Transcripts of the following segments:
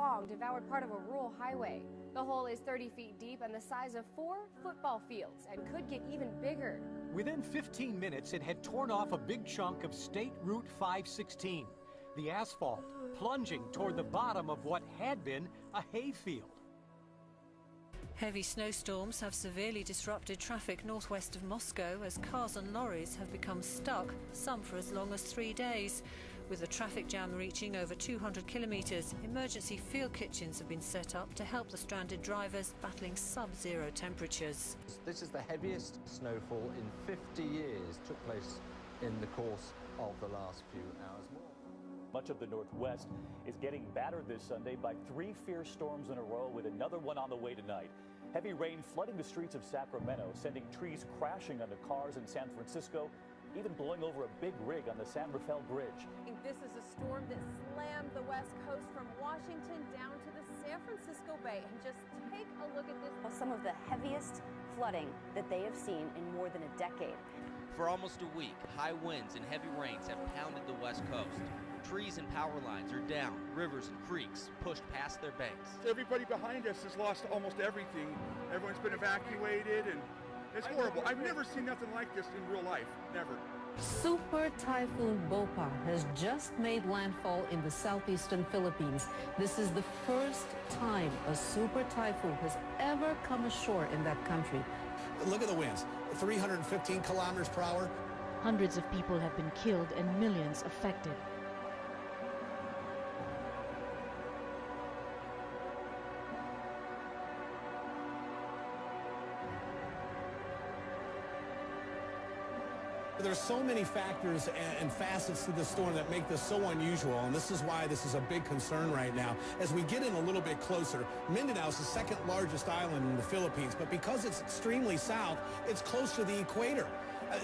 long devoured part of a rural highway. The hole is 30 feet deep and the size of 4 football fields and could get even bigger. Within 15 minutes, it had torn off a big chunk of State Route 516, the asphalt plunging toward the bottom of what had been a hayfield. Heavy snowstorms have severely disrupted traffic northwest of Moscow as cars and lorries have become stuck, some for as long as 3 days. With the traffic jam reaching over 200 kilometres, emergency field kitchens have been set up to help the stranded drivers battling sub-zero temperatures. This is the heaviest snowfall in 50 years, took place in the course of the last few hours more. Much of the Northwest is getting battered this Sunday by 3 fierce storms in a row, with another one on the way tonight. Heavy rain flooding the streets of Sacramento, sending trees crashing onto cars in San Francisco, even blowing over a big rig on the San Rafael Bridge. This is a storm that slammed the west coast from Washington down to the San Francisco Bay. And just take a look at this. Some of the heaviest flooding that they have seen in more than a decade. For almost a week, high winds and heavy rains have pounded the west coast. Trees and power lines are down, rivers and creeks pushed past their banks. Everybody behind us has lost almost everything. Everyone's been evacuated, and it's horrible. I've never seen nothing like this in real life, never. Super Typhoon Bopa has just made landfall in the southeastern Philippines. This is the first time a super typhoon has ever come ashore in that country. Look at the winds, 315 kilometers per hour. Hundreds of people have been killed and millions affected. There's so many factors and facets to the storm that make this so unusual, and this is why this is a big concern right now. As we get in a little bit closer, Mindanao is the second largest island in the Philippines, but because it's extremely south, it's close to the equator.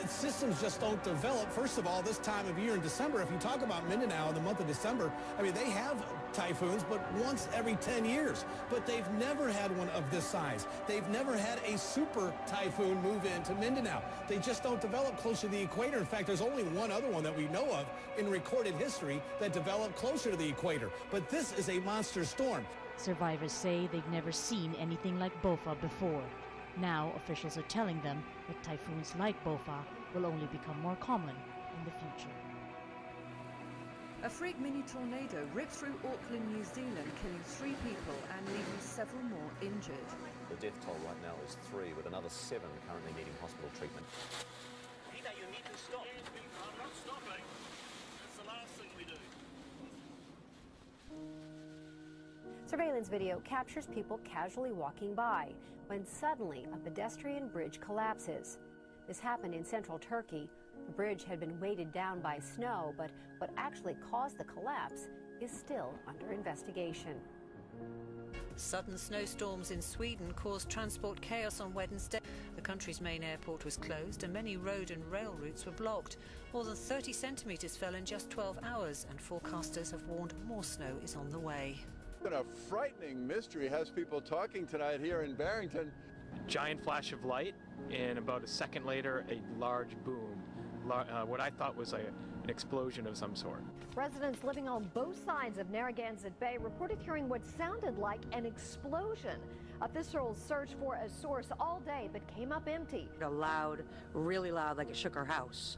Systems just don't develop. First of all, this time of year in December, if you talk about Mindanao in the month of December, I mean, they have typhoons, but once every 10 years. But they've never had one of this size. They've never had a super typhoon move into Mindanao. They just don't develop close to the equator. In fact, there's only one other one that we know of in recorded history that developed closer to the equator. But this is a monster storm. Survivors say they've never seen anything like Bofa before. Now, officials are telling them that typhoons like Bofa will only become more common in the future. A freak mini tornado ripped through Auckland, New Zealand, killing 3 people and leaving several more injured. The death toll right now is 3, with another 7 currently needing hospital treatment. Peter, you need to stop. I'm not stopping. That's the last thing we do. Surveillance video captures people casually walking by when suddenly a pedestrian bridge collapses. This happened in central Turkey. The bridge had been weighted down by snow, but what actually caused the collapse is still under investigation. Sudden snowstorms in Sweden caused transport chaos on Wednesday. The country's main airport was closed and many road and rail routes were blocked. More than 30 centimetres fell in just 12 hours, and forecasters have warned more snow is on the way. A frightening mystery has people talking tonight here in Barrington. Giant flash of light, and about a second later, a large boom. What I thought was an explosion of some sort. Residents living on both sides of Narragansett Bay reported hearing what sounded like an explosion. Officials searched for a source all day, but came up empty. A loud, really loud, like it shook our house.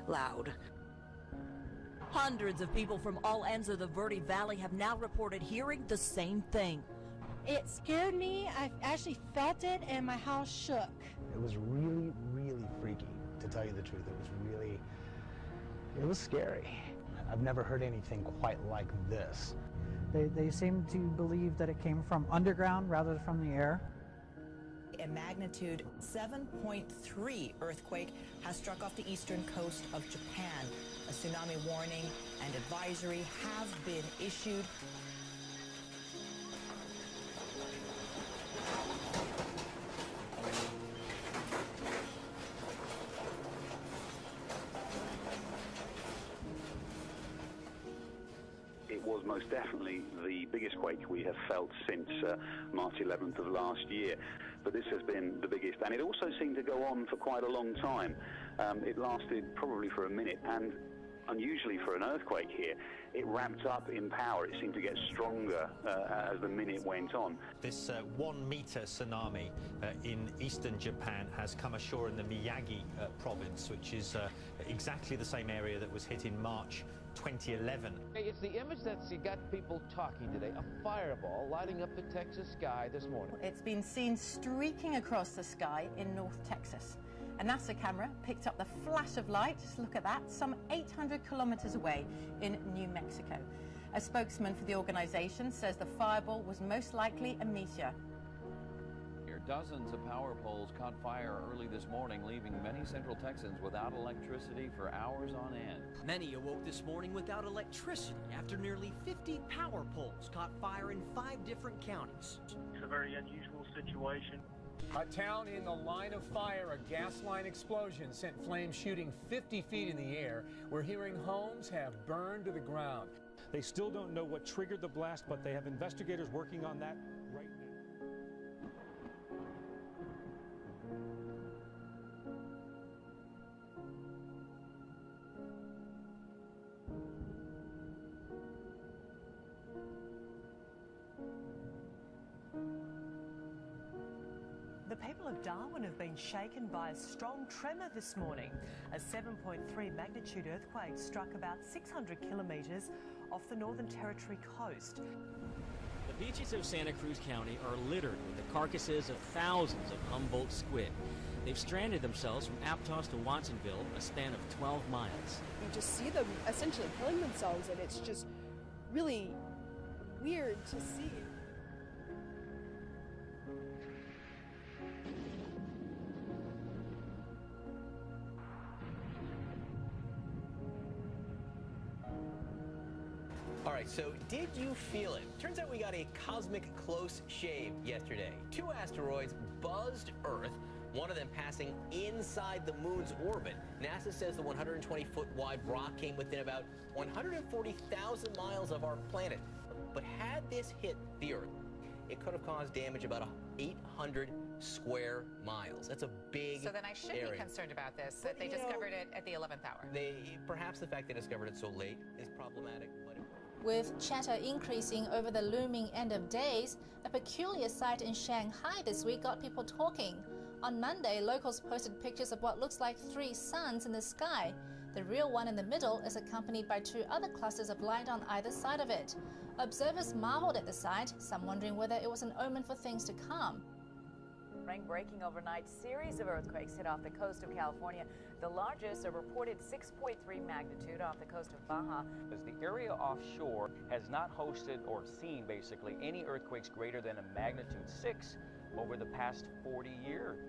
Loud. Hundreds of people from all ends of the Verde Valley have now reported hearing the same thing. It scared me. I actually felt it and my house shook. It was really, really freaky, to tell you the truth. It was scary. I've never heard anything quite like this. They seem to believe that it came from underground rather than from the air. A magnitude 7.3 earthquake has struck off the eastern coast of Japan. A tsunami warning and advisory have been issued. It was most definitely the biggest quake we have felt since March 11th of last year. But this has been the biggest, and it also seemed to go on for quite a long time. It lasted probably for a minute, and unusually for an earthquake here, it ramped up in power. It seemed to get stronger as the minute went on. This 1 meter tsunami in eastern Japan has come ashore in the Miyagi province, which is exactly the same area that was hit in March 2011. It's the image that's got people talking today, a fireball lighting up the Texas sky this morning. It's been seen streaking across the sky in North Texas. A NASA camera picked up the flash of light, just look at that, some 800 kilometers away in New Mexico. A spokesman for the organization says the fireball was most likely a meteor. Dozens of power poles caught fire early this morning, leaving many Central Texans without electricity for hours on end. Many awoke this morning without electricity after nearly 50 power poles caught fire in 5 different counties. It's a very unusual situation. A town in the line of fire, a gas line explosion sent flames shooting 50 feet in the air. We're hearing homes have burned to the ground. They still don't know what triggered the blast, but they have investigators working on that right now. The people of Darwin have been shaken by a strong tremor this morning. A 7.3 magnitude earthquake struck about 600 kilometres off the Northern Territory coast. The beaches of Santa Cruz County are littered with the carcasses of thousands of Humboldt squid. They've stranded themselves from Aptos to Watsonville, a span of 12 miles. You just see them essentially killing themselves, and it's just really weird to see. All right, so did you feel it? Turns out we got a cosmic close shave yesterday. 2 asteroids buzzed Earth, one of them passing inside the moon's orbit. NASA says the 120-foot wide rock came within about 140,000 miles of our planet. But had this hit the Earth, it could have caused damage about 800 square miles. That's a big So then I should area. be concerned about this, that they discovered it at the 11th hour. Perhaps the fact they discovered it so late is problematic. With chatter increasing over the looming end of days, a peculiar sight in Shanghai this week got people talking. On Monday, locals posted pictures of what looks like 3 suns in the sky. The real one in the middle is accompanied by 2 other clusters of light on either side of it. Observers marveled at the sight, some wondering whether it was an omen for things to come. Breaking overnight, series of earthquakes hit off the coast of California. The largest, a reported 6.3 magnitude off the coast of Baja. As the area offshore has not hosted or seen basically any earthquakes greater than a magnitude 6 over the past 40 years.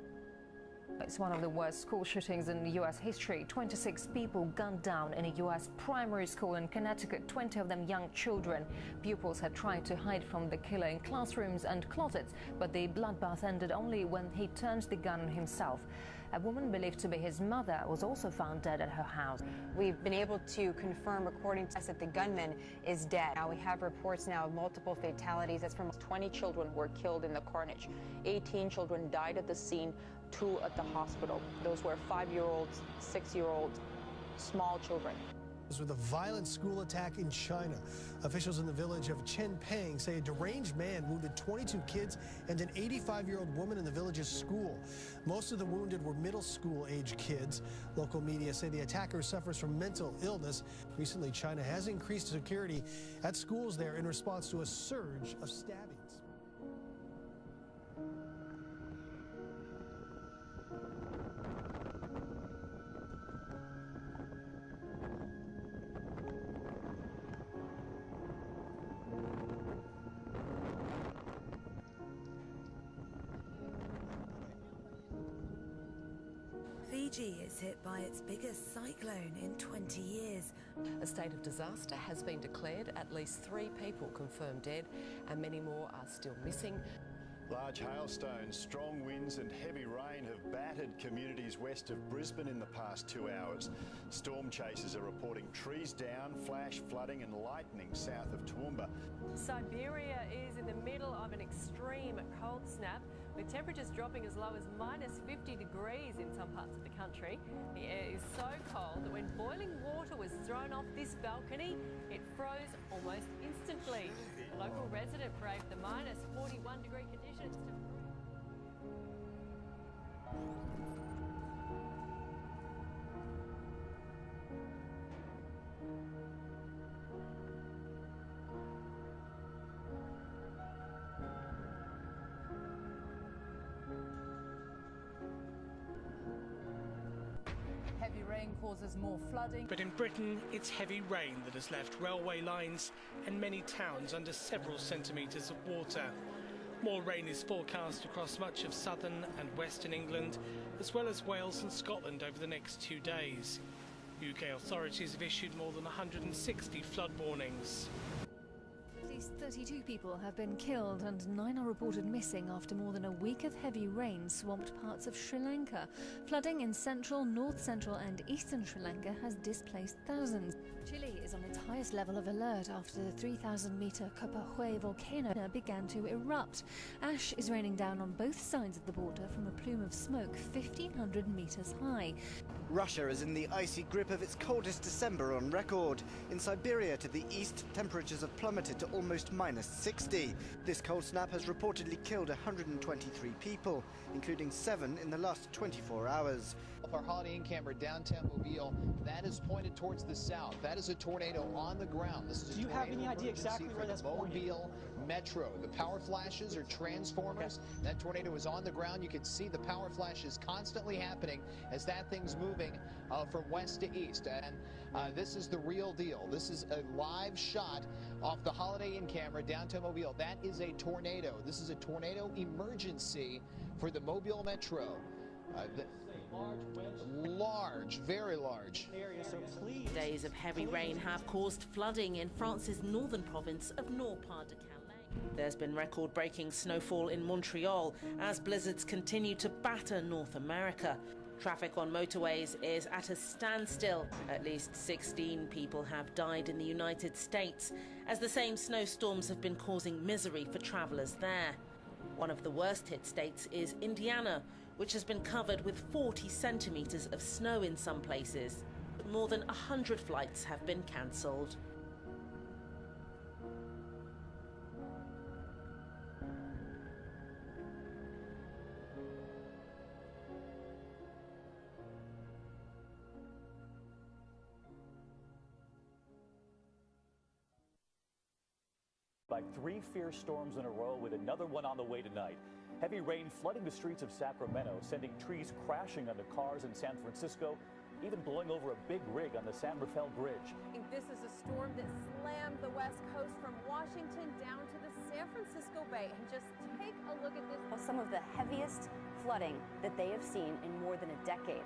It's one of the worst school shootings in U.S. history. 26 people gunned down in a U.S. primary school in Connecticut, 20 of them young children. Pupils had tried to hide from the killer in classrooms and closets, but the bloodbath ended only when he turned the gun on himself. A woman believed to be his mother was also found dead at her house. We've been able to confirm, according to us, that the gunman is dead. Now we have reports now of multiple fatalities. That's from 20 children were killed in the carnage. 18 children died at the scene, 2 at the hospital. Those were 5-year-olds, 6-year-olds, small children. With a violent school attack in China. Officials in the village of Chenpeng say a deranged man wounded 22 kids and an 85-year-old woman in the village's school. Most of the wounded were middle school-age kids. Local media say the attacker suffers from mental illness. Recently, China has increased security at schools there in response to a surge of stabbings. Fiji is hit by its biggest cyclone in 20 years. A state of disaster has been declared. At least 3 people confirmed dead and many more are still missing. Large hailstones, strong winds and heavy rain have battered communities west of Brisbane in the past 2 hours. Storm chasers are reporting trees down, flash flooding and lightning south of Toowoomba. Siberia is in the middle of an extreme cold snap. with temperatures dropping as low as minus 50 degrees in some parts of the country. The air is so cold that when boiling water was thrown off this balcony, it froze almost instantly. A local resident braved the minus 41-degree conditions to... Heavy rain causes more flooding. But in Britain, it's heavy rain that has left railway lines and many towns under several centimetres of water. More rain is forecast across much of southern and western England, as well as Wales and Scotland over the next 2 days. UK authorities have issued more than 160 flood warnings. At least 32 people have been killed and 9 are reported missing after more than a week of heavy rain swamped parts of Sri Lanka. Flooding in central, north central and eastern Sri Lanka has displaced thousands. Chile is on its highest level of alert after the 3,000-metre Copahué volcano began to erupt. Ash is raining down on both sides of the border from a plume of smoke 1,500 metres high. Russia is in the icy grip of its coldest December on record. In Siberia to the east, temperatures have plummeted to almost minus 60. This cold snap has reportedly killed 123 people, including 7 in the last 24 hours. Our Holiday Inn camera downtown Mobile, that is pointed towards the south. That is a tornado on the ground. This is Do you have any idea exactly where that's pointing? Mobile Metro. The power flashes are transformers. Okay. That tornado is on the ground. You can see the power flashes constantly happening as that thing's moving from west to east. And this is the real deal. This is a live shot off the Holiday Inn camera downtown Mobile. That is a tornado. This is a tornado emergency for the Mobile Metro. Large, very large. Days of heavy rain have caused flooding in France's northern province of Nord-Pas-de-Calais. There's been record-breaking snowfall in Montreal as blizzards continue to batter North America. Traffic on motorways is at a standstill. At least 16 people have died in the United States as the same snowstorms have been causing misery for travelers there. One of the worst-hit states is Indiana, which has been covered with 40 centimetres of snow in some places. More than 100 flights have been cancelled. By 3 fierce storms in a row, with another one on the way tonight. Heavy rain flooding the streets of Sacramento, sending trees crashing onto cars in San Francisco, even blowing over a big rig on the San Rafael Bridge. This is a storm that slammed the west coast from Washington down to the San Francisco Bay. And just take a look at this. Some of the heaviest flooding that they have seen in more than a decade.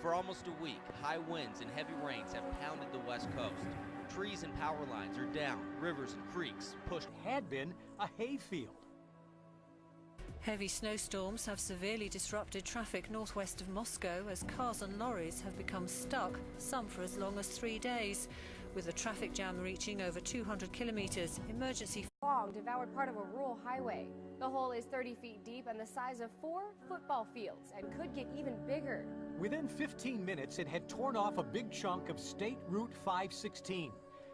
For almost a week, high winds and heavy rains have pounded the west coast. Trees and power lines are down, rivers and creeks pushed. Had been a hayfield. Heavy snowstorms have severely disrupted traffic northwest of Moscow as cars and lorries have become stuck, some for as long as 3 days. With the traffic jam reaching over 200 kilometres, emergency fog devoured part of a rural highway. The hole is 30 feet deep and the size of 4 football fields and could get even bigger. Within 15 minutes, it had torn off a big chunk of State Route 516.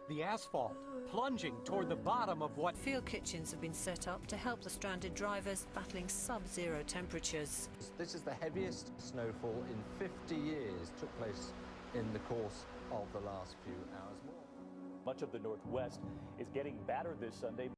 The asphalt plunging toward the bottom of what... Field kitchens have been set up to help the stranded drivers battling sub-zero temperatures. This is the heaviest snowfall in 50 years. Took place in the course of the last few hours more. Much of the Northwest is getting battered this Sunday.